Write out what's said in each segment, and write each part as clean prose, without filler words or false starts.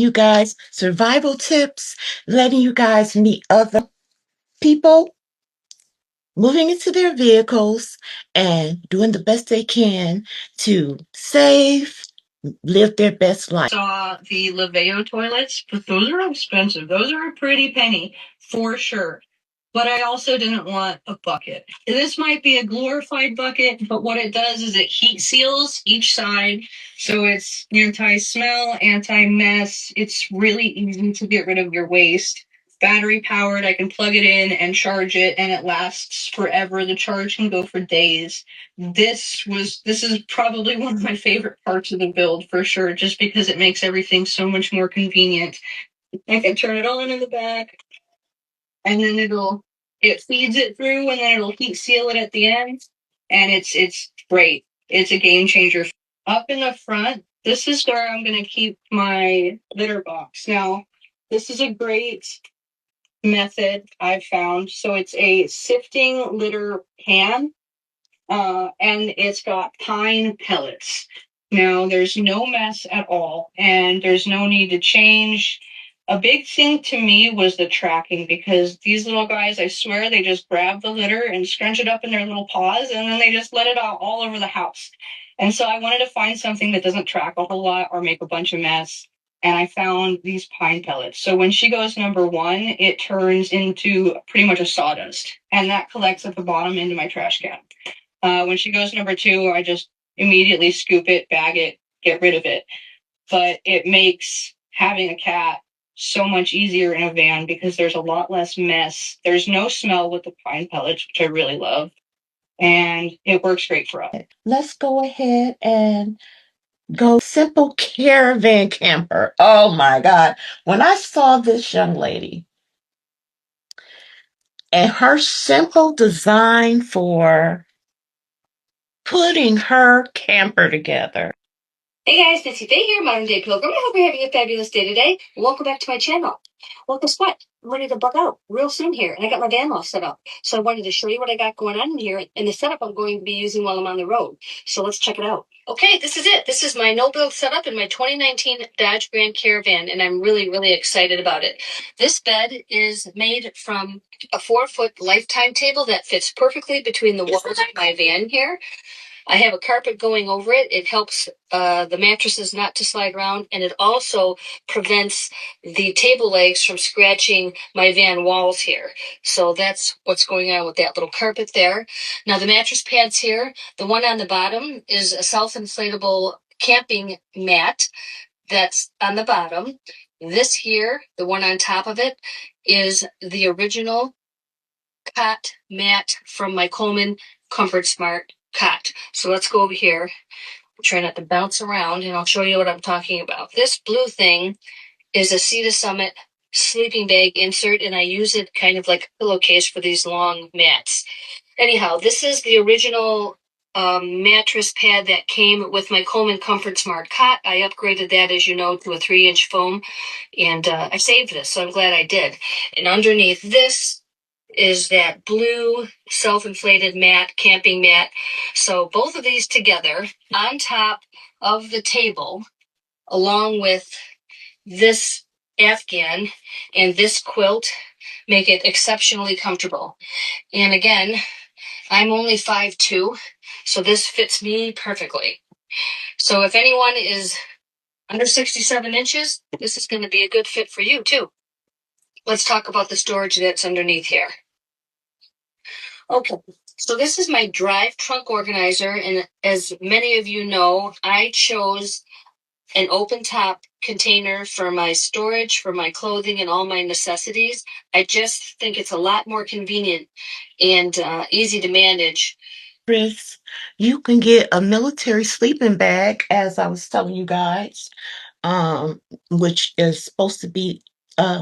You guys survival tips, letting you guys meet other people moving into their vehicles and doing the best they can to save, live their best life. Saw the Laveo toilets, but those are expensive. Those are a pretty penny for sure. But I also didn't want a bucket. This might be a glorified bucket, but what it does is it heat seals each side. So it's anti-smell, anti-mess. It's really easy to get rid of your waste. Battery powered, I can plug it in and charge it, and it lasts forever. The charge can go for days. This is probably one of my favorite parts of the build for sure, just because it makes everything so much more convenient. I can turn it on in the back, and then it feeds it through, and then it'll heat seal it at the end, and it's great. It's a game changer. Up in the front, this is where I'm gonna keep my litter box. Now, this is a great method I've found. So it's a sifting litter pan, and it's got pine pellets. Now, there's no mess at all, and there's no need to change. A big thing to me was the tracking, because these little guys, I swear, they just grab the litter and scrunch it up in their little paws, and then they just let it out all over the house. And so I wanted to find something that doesn't track a whole lot or make a bunch of mess. And I found these pine pellets. So when she goes number one, it turns into pretty much a sawdust, and that collects at the bottom into my trash can. When she goes number two, I just immediately scoop it, bag it, get rid of it. But it makes having a cat so much easier in a van because there's a lot less mess. There's no smell with the pine pellets, which I really love. And it works great for us. Let's go ahead and go simple caravan camper. Oh my God. When I saw this young lady and her simple design for putting her camper together. Hey guys, Missy Faye here, Modern Day Pilgrim. I hope you're having a fabulous day today. Welcome back to my channel. Well, guess what? I'm ready to bug out real soon here, and I got my van all set up. So I wanted to show you what I got going on in here and the setup I'm going to be using while I'm on the road. So let's check it out. Okay, this is it. This is my no-build setup in my 2019 Dodge Grand Caravan, and I'm really, really excited about it. This bed is made from a 4-foot lifetime table that fits perfectly between the walls of my van here. I have a carpet going over it. It helps the mattresses not to slide around, and it also prevents the table legs from scratching my van walls here. So that's what's going on with that little carpet there. Now the mattress pads here, the one on the bottom is a self-inflatable camping mat that's on the bottom. This here, the one on top of it, is the original cot mat from my Coleman Comfort Smart cot. So let's go over here. Try not to bounce around, and I'll show you what I'm talking about. This blue thing is a Sea to Summit sleeping bag insert, and I use it kind of like a pillowcase for these long mats. Anyhow, this is the original mattress pad that came with my Coleman Comfort Smart cot. I upgraded that, as you know, to a 3-inch foam, and I saved this, so I'm glad I did. And underneath this is that blue self-inflated mat, camping mat. So both of these together on top of the table, along with this Afghan and this quilt, make it exceptionally comfortable. And again, I'm only 5'2", so this fits me perfectly. So if anyone is under 67 inches, this is going to be a good fit for you too. Let's talk about the storage that's underneath here. Okay, so this is my drive trunk organizer, and as many of you know, I chose an open top container for my storage, for my clothing, and all my necessities. I just think it's a lot more convenient and easy to manage. Chris, you can get a military sleeping bag, as I was telling you guys, which is supposed to be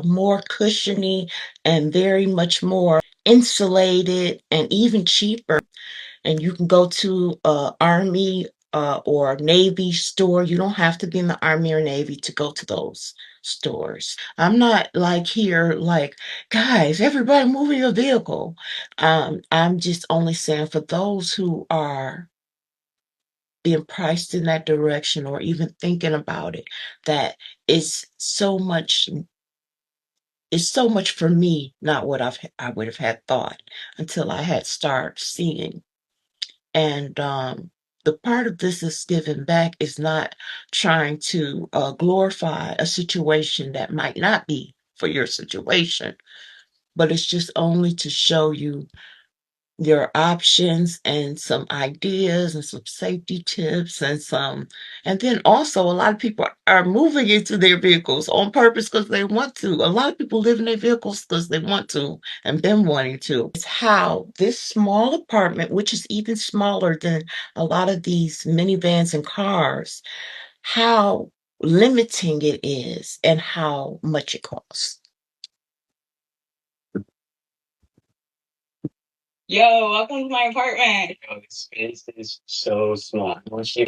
more cushiony and very much more insulated and even cheaper. And you can go to a Army or Navy store. You don't have to be in the Army or Navy to go to those stores. I'm not like here, like, guys, everybody move your vehicle. I'm just only saying for those who are being priced in that direction or even thinking about it, that it's so much for me, not what I would have had thought until I had started seeing. And the part of this is giving back is not trying to glorify a situation that might not be for your situation, but it's just only to show you your options and some ideas and some safety tips and then also a lot of people are moving into their vehicles on purpose because they want to. A lot of people live in their vehicles because they want to and been wanting to. It's how this small apartment, which is even smaller than a lot of these minivans and cars, how limiting it is and how much it costs. Yo, welcome to my apartment. Oh, this space is so small. How much do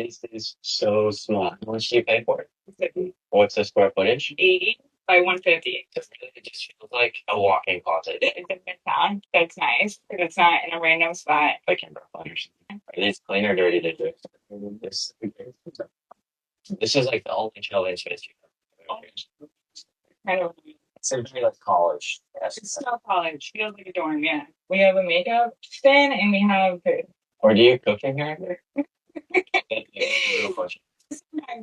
you pay for it? What's the square footage? 80 by 150. It really just feels like a walk-in closet. It's in Midtown. That's nice. But it's not in a random spot. Like in Brooklyn or something. It is clean or dirty to do. This is like the only children's space you have. I don't know. It's very like college. Yes. It's still college. Feels like a dorm, yeah. We have a makeup stand and we have food. Or do you cook in here? Real question.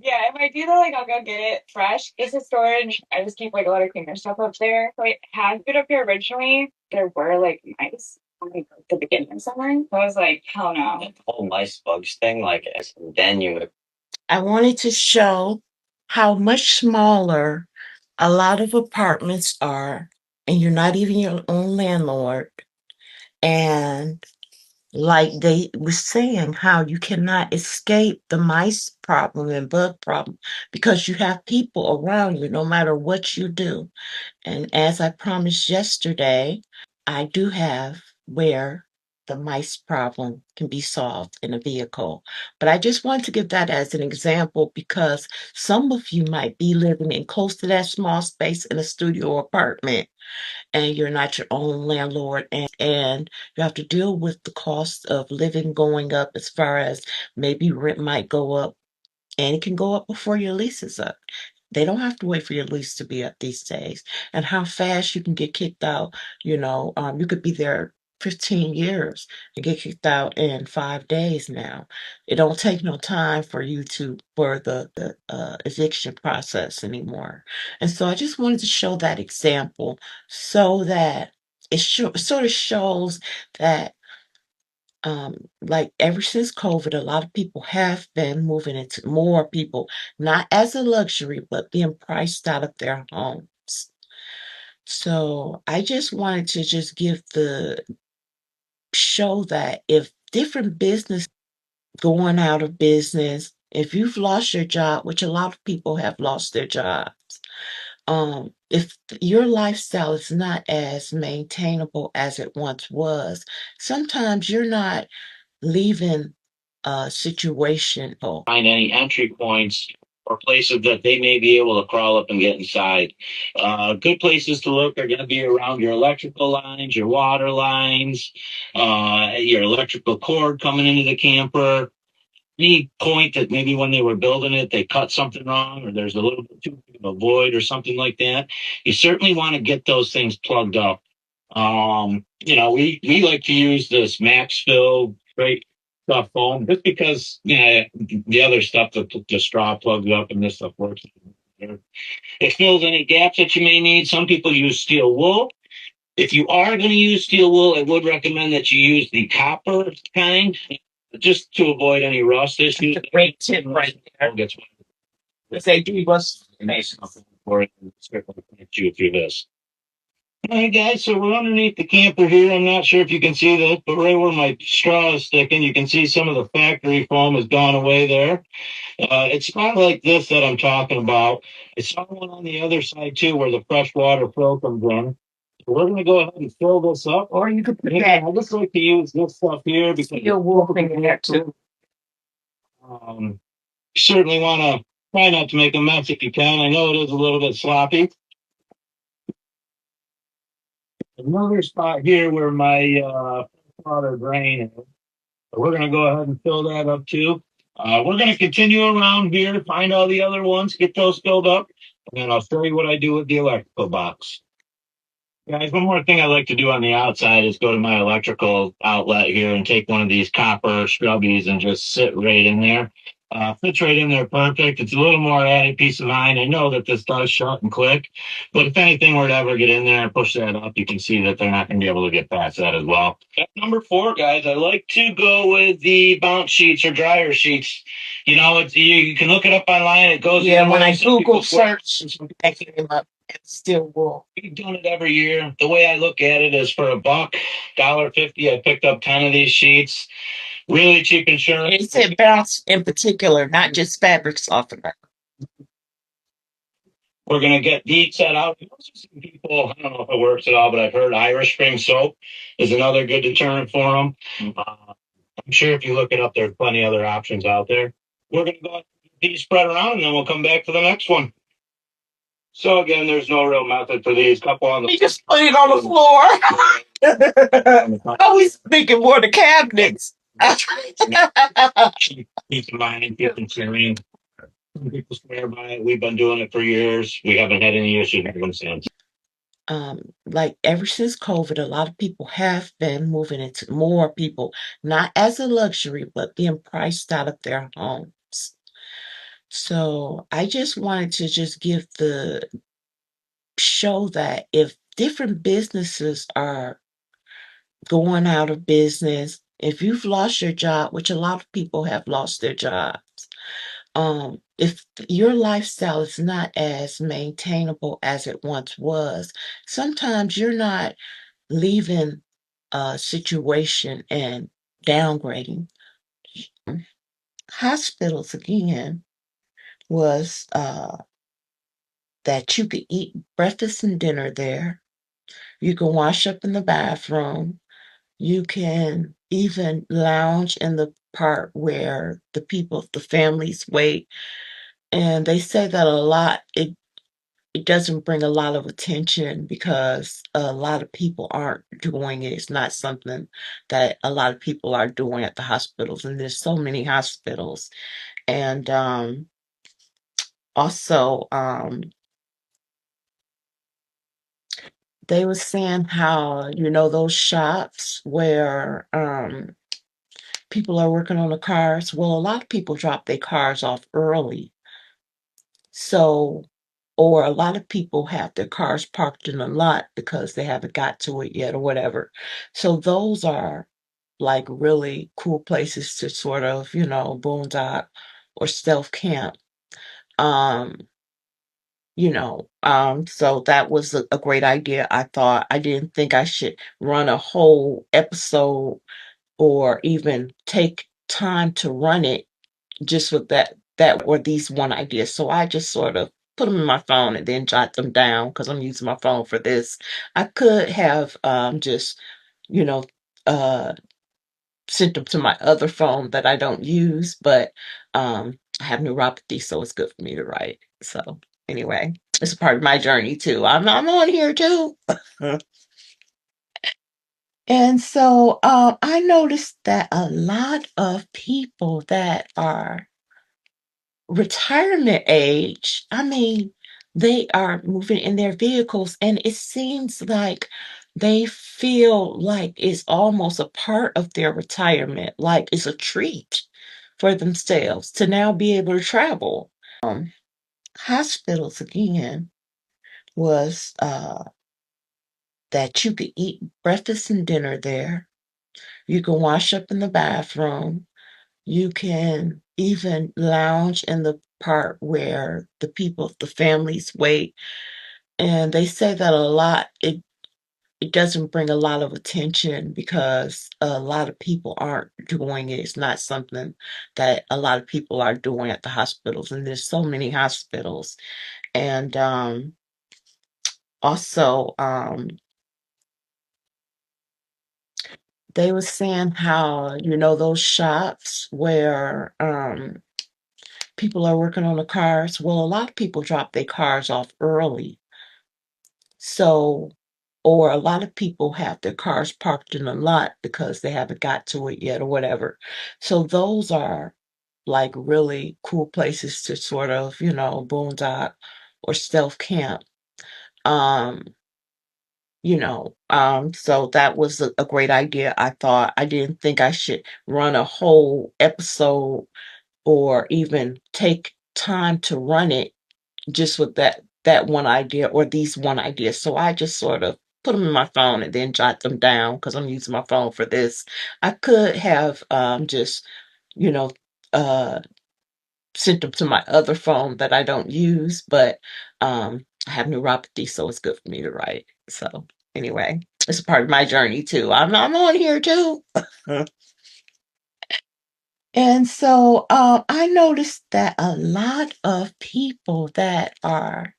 Yeah, if I do that, like I'll go get it fresh. This is storage. I just keep like a lot of cleaner stuff up there. So I had food up here originally. There were like mice on like the beginning of summer. So I was like, hell no. The whole mice bugs thing, like then you I wanted to show how much smaller a lot of apartments are, and you're not even your own landlord. And like they were saying, how you cannot escape the mice problem and bug problem because you have people around you no matter what you do. And as I promised yesterday, I do have where the mice problem can be solved in a vehicle. But I just want to give that as an example because some of you might be living in close to that small space in a studio apartment and you're not your own landlord and you have to deal with the cost of living going up as far as maybe rent might go up and it can go up before your lease is up. They don't have to wait for your lease to be up these days. And how fast you can get kicked out, you could be there 15 years and get kicked out in 5 days now. It don't take no time for the eviction process anymore. And so I just wanted to show that example so that sort of shows that like ever since COVID, a lot of people have been moving into more people, not as a luxury, but being priced out of their homes. So I just wanted to just give the show that if different business going out of business, if you've lost your job, which a lot of people have lost their jobs, if your lifestyle is not as maintainable as it once was, sometimes you're not leaving a situation. Find any entry points or places that they may be able to crawl up and get inside. Good places to look are going to be around your electrical lines, your water lines, your electrical cord coming into the camper. Any point that maybe when they were building it, they cut something wrong or there's a little bit too big of a void or something like that. You certainly want to get those things plugged up. We like to use this Max Fill straight stuff foam just because the other stuff that the straw plugs up and this stuff works. It fills any gaps that you may need. Some people use steel wool. If you are going to use steel wool, I would recommend that you use the copper kind, just to avoid any rust issues. That's a great tip right there. If they do rust, or it can you through this. Hey guys, so we're underneath the camper here. I'm not sure if you can see this, but right where my straw is sticking, you can see some of the factory foam has gone away there. It's not like this that I'm talking about. It's one on the other side too, where the fresh water flow comes in. So we're going to go ahead and fill this up. Or you could put that. I just like to use this stuff here because you'll wolf in there too. You certainly want to try not to make a mess if you can. I know it is a little bit sloppy. Another spot here where my water drain is. So we're going to go ahead and fill that up too. We're going to continue around here, find all the other ones, get those filled up, and then I'll show you what I do with the electrical box. Guys, one more thing I like to do on the outside is go to my electrical outlet here and take one of these copper scrubbies and just sit right in there. Fits right in there perfect. It's a little more added peace of mind. I know that this does shut and click, but if anything were to ever get in there and push that up, you can see that they're not going to be able to get past that as well. At number 4, guys, I like to go with the bounce sheets or dryer sheets. You know, you can look it up online. It goes Yeah, either when way. I Some Google people swear. search, that came up. It's still wool. We've done it every year. The way I look at it is for $1, $1.50. I picked up 10 of these sheets. Really cheap insurance. It said bounce in particular, not just fabric softener. We're gonna get these set out. Some people, I don't know if it works at all, but I've heard Irish Spring soap is another good deterrent for them. I'm sure if you look it up, there's plenty of other options out there. We're gonna go these spread around, and then we'll come back to the next one. So again, there's no real method for these. Couple on the. You just put it on the floor. I was thinking more the cabinets. Keep in mind, keep considering. Some people swear by it. We've been doing it for years. We haven't had any issues with them since. Like ever since COVID, a lot of people have been moving into more people, not as a luxury, but being priced out of their homes. So I just wanted to just give the show that if different businesses are going out of business, if you've lost your job, which a lot of people have lost their jobs, if your lifestyle is not as maintainable as it once was, sometimes you're not leaving a situation and downgrading. Hospitals again was that you could eat breakfast and dinner there. You can wash up in the bathroom. You can even lounge in the part where the families wait. And they say that a lot, it doesn't bring a lot of attention because a lot of people aren't doing it. It's not something that a lot of people are doing at the hospitals, and there's so many hospitals. And also, they were saying how, those shops where people are working on the cars. Well, a lot of people drop their cars off early. So, or a lot of people have their cars parked in a lot because they haven't got to it yet or whatever. So those are like really cool places to sort of, boondock or stealth camp. Um, so that was a great idea. I thought I didn't think I should run a whole episode or even take time to run it just with that were these one ideas. So I just sort of put them in my phone and then jot them down because I'm using my phone for this. I could have just, you know, uh sent them to my other phone that I don't use, but I have neuropathy, so it's good for me to write. So anyway, it's a part of my journey too. I'm on here too. And so I noticed that a lot of people that are retirement age, I mean, they are moving in their vehicles, and it seems like they feel like it's almost a part of their retirement, like it's a treat for themselves to now be able to travel. Hospitals again was that you could eat breakfast and dinner there. You can wash up in the bathroom. You can even lounge in the part where the families wait. And they say that a lot, it doesn't bring a lot of attention because a lot of people aren't doing it. It's not something that a lot of people are doing at the hospitals. And there's so many hospitals. And also, they were saying how, those shops where people are working on the cars. Well, a lot of people drop their cars off early. So, or a lot of people have their cars parked in a lot because they haven't got to it yet or whatever. So those are like really cool places to sort of, boondock or stealth camp. Um, so that was a great idea. I thought I didn't think I should run a whole episode or even take time to run it just with that one idea or these one ideas. So I just sort of put them in my phone and then jot them down because I'm using my phone for this. I could have just, you know, uh sent them to my other phone that I don't use, but I have neuropathy, so it's good for me to write. So anyway, it's a part of my journey too. I'm on here too. And so I noticed that a lot of people that are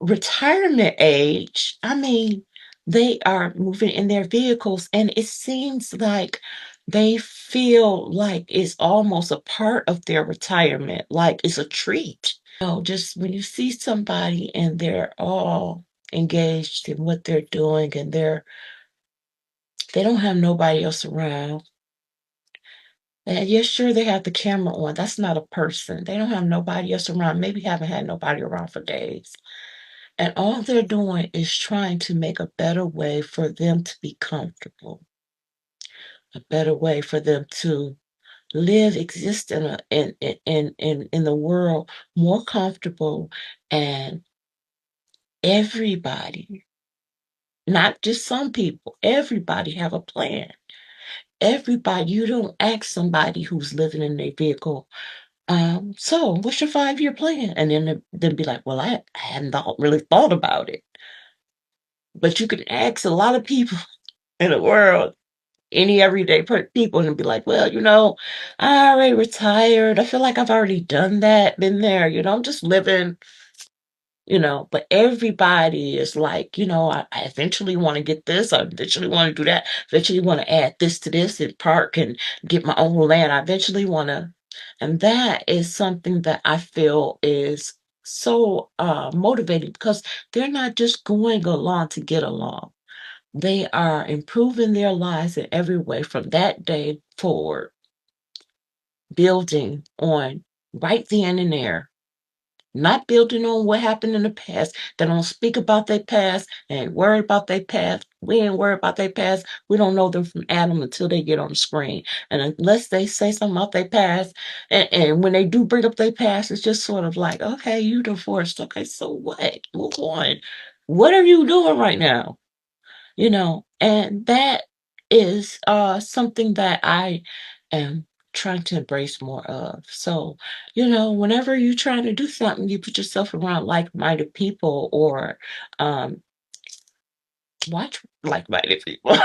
retirement age, I mean, they are moving in their vehicles, and it seems like they feel like it's almost a part of their retirement, like it's a treat. Just when you see somebody and they're all engaged in what they're doing and they don't have nobody else around. And yeah, sure, they have the camera on. That's not a person. They don't have nobody else around. Maybe haven't had nobody around for days. And all they're doing is trying to make a better way for them to be comfortable, a better way for them to live, exist in the world more comfortable. And everybody, not just some people, everybody have a plan. Everybody, you don't ask somebody who's living in their vehicle, so what's your 5-year plan? And then be like, well, I hadn't really thought about it. But you can ask a lot of people in the world, any everyday people, and be like, well, I already retired. I feel like I've already done that, been there. I'm just living, but everybody is like, I eventually want to get this. I eventually want to do that. Eventually want to add this to this and park and get my own land. I eventually want to. And that is something that I feel is so motivating because they're not just going along to get along. They are improving their lives in every way from that day forward, building on right then and there, not building on what happened in the past. They don't speak about their past. They ain't worried about their past. We ain't worried about their past. We don't know them from Adam until they get on the screen. And unless they say something about their past, and when they do bring up their past, it's just sort of like, okay, you divorced. Okay, so what? Move on. What are you doing right now? And that is something that I am trying to embrace more of. So, whenever you're trying to do something, you put yourself around like-minded people or um watch like-minded people.